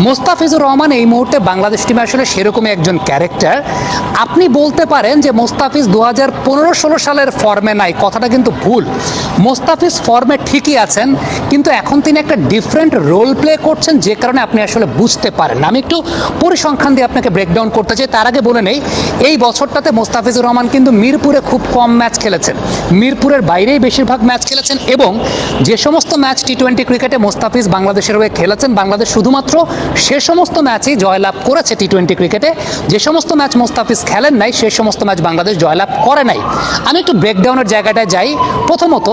মোস্তাফিজুর রহমান এই মুহূর্তে বাংলাদেশ টিমে আসলে সেরকমই একজন ক্যারেক্টার। আপনি বলতে পারেন যে মোস্তাফিজ 2015-16 সালের ফর্মে নাই, কথাটা কিন্তু ভুল। মোস্তাফিজ ফর্মে ঠিকই আছেন, কিন্তু এখন তিনি একটা ডিফারেন্ট রোল প্লে করছেন, যে কারণে আপনি আসলে বুঝতে পারেন না। আমি একটু পরিসংখ্যান দিয়ে আপনাকে ব্রেকডাউন করতে চাই। তার আগে বলে নেই, এই বছরটাতে মোস্তাফিজুর রহমান কিন্তু মিরপুরে খুব কম ম্যাচ খেলেছেন, মিরপুরের বাইরেই বেশিরভাগ ম্যাচ খেলেছেন, এবং যে সমস্ত ম্যাচ টি-20 ক্রিকেটে মোস্তাফিজ বাংলাদেশের হয়ে খেলেছেন, বাংলাদেশ শুধুমাত্র সে সমস্ত ম্যাচই জয়লাভ করেছে টি-20 ক্রিকেটে। যে সমস্ত ম্যাচ মোস্তাফিজ খেলেন নাই, সে সমস্ত ম্যাচ বাংলাদেশ জয়লাভ করে নাই। আমি একটু ব্রেকডাউনের জায়গাটায় যাই। প্রথমত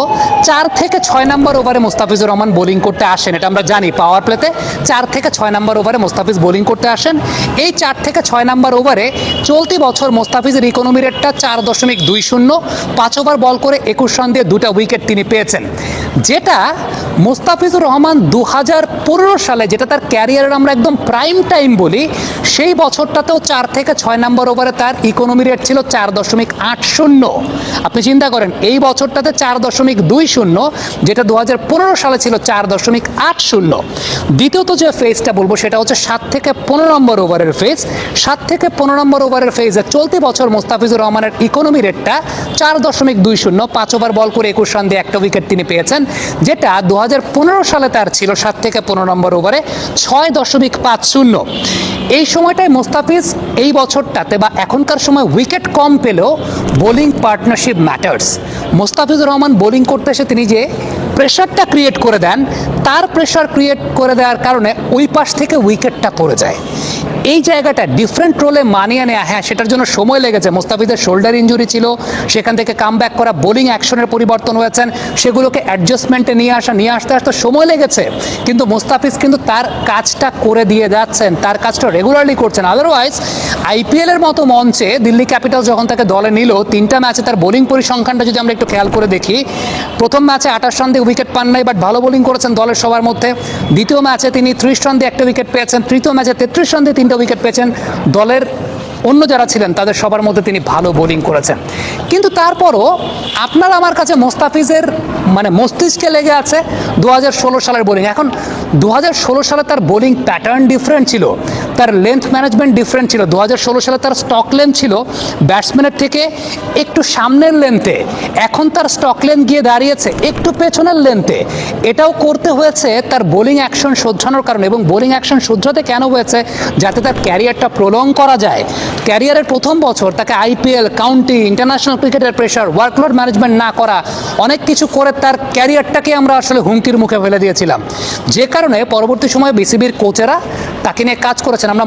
4 থেকে 6 নম্বর ওভারে মোস্তাফিজুর রহমান বোলিং করতে আসেন, এটা আমরা জানি। পাওয়ার প্লেতে 4 থেকে 6 নম্বর ওভারে মোস্তাফিজ বোলিং করতে আসেন। এই 4 থেকে 6 নম্বর ওভারে চলতি বছর মোস্তাফিজের ইকোনমি রেটটা 4.20, 5 ওভার বল করে 21 রান দিয়ে 2টা উইকেট তিনি পেয়েছেন। যেটা মোস্তাফিজুর রহমান 2015 সালে, যেটা তার ক্যারিয়ারের আমরা একদম প্রাইম টাইম বলি, সেই বছরটাতেও 4 থেকে 6 নম্বর ওভারে তার ইকোনমি রেট ছিল 4.80। আপনি চিন্তা করেন, এই বছরটাতে 4.20, যেটা 2015 সালে ছিল 4.80। দ্বিতীয়ত যে ফেজটা বলবো সেটা হচ্ছে 7 থেকে 15 নম্বর ওভারের ফেজ। 7 থেকে 15 নম্বর ওভারের ফেজে চলতি বছর মোস্তাফিজুর রহমানের ইকোনমি রেটটা 4.20, 5 ওভার বল করে 21 রান দিয়ে 1টা উইকেট তিনি পেয়েছেন। যেটা 2015 সালে তার ছিল 7 থেকে 15 নম্বর ওভারে 6.50। এই সময়টায় মোস্তাফিজ এই বছরটাতে বা এখনকার সময় উইকেট কম পেলেও bowling partnership matters. Mustafizur Rahman bowling করতে এসে তিনি যে প্রেশারটা ক্রিয়েট করে দেন, তার প্রেশার ক্রিয়েট করে দেওয়ার কারণে ওই পাশ থেকে উইকেটটা পড়ে যায়। এই জায়গাটা ডিফারেন্ট রোলে মানিয়ে নেওয়া, হ্যাঁ সেটার জন্য সময় লেগেছে। মোস্তাফিজের শোল্ডার ইঞ্জুরি ছিল, সেখান থেকে কামব্যাক করা, বোলিং অ্যাকশনের পরিবর্তন হয়েছেন, সেগুলোকে অ্যাডজাস্টমেন্টে নিয়ে আসতে আসতে সময় লেগেছে। কিন্তু মোস্তাফিজ কিন্তু তার কাজটা করে দিয়ে যাচ্ছেন, তার কাজটা রেগুলারলি করছেন। আদারওয়াইজ আইপিএলের মতো মঞ্চে দিল্লি ক্যাপিটালস যখন তাকে দলে নিল, 3টা ম্যাচে তার বোলিং পরিসংখ্যানটা যদি আমরা একটু খেয়াল করে দেখি, প্রথম ম্যাচে 28 রান দিয়ে উইকেট পান নাই, বাট ভালো বোলিং করেছেন দলের সবার মধ্যে। দ্বিতীয় ম্যাচে তিনি 30 রান দিয়ে 1টা উইকেট পেয়েছেন। তৃতীয় ম্যাচে 33 রান দিয়ে 3টা উইকেট পেয়েছেন। দলের অন্য যারা ছিলেন তাদের সবার মধ্যে তিনি ভালো বোলিং করেছেন। কিন্তু তারপরও আপনার আমার কাছে মোস্তাফিজের মস্তিষ্কে লেগে আছে 2016 সালের বোলিং। এখন 2016 সালে তার বোলিং প্যাটার্ন ডিফারেন্ট ছিল, তার লেন্থ ম্যানেজমেন্ট ডিফারেন্ট ছিল। 2016 সালে তার স্টক লেন্থ ছিল ব্যাটসম্যানের থেকে একটু সামনের লেন্থে, এখন তার স্টক লেন্থ গিয়ে দাঁড়িয়েছে একটু পেছনের লেন্থে। এটাও করতে হয়েছে তার বোলিং অ্যাকশন শোধরানোর কারণে। এবং বোলিং অ্যাকশন শোধরাতে কেন হয়েছে? যাতে তার ক্যারিয়ারটা প্রলং করা যায়। ক্যারিয়ারের প্রথম বছর তাকে আইপিএল, কাউন্টি, ইন্টারন্যাশনাল ক্রিকেটের প্রেশার, ওয়ার্কলোড ম্যানেজমেন্ট না করা, অনেক কিছু করে তার ক্যারিয়ারটাকে আমরা আসলে হুমকির মুখে ফেলে দিয়েছিলাম। যে কারণে পরবর্তী সময়ে বিসিবির কোচেরা তাকে নিয়ে কাজ করেছেন। আমরা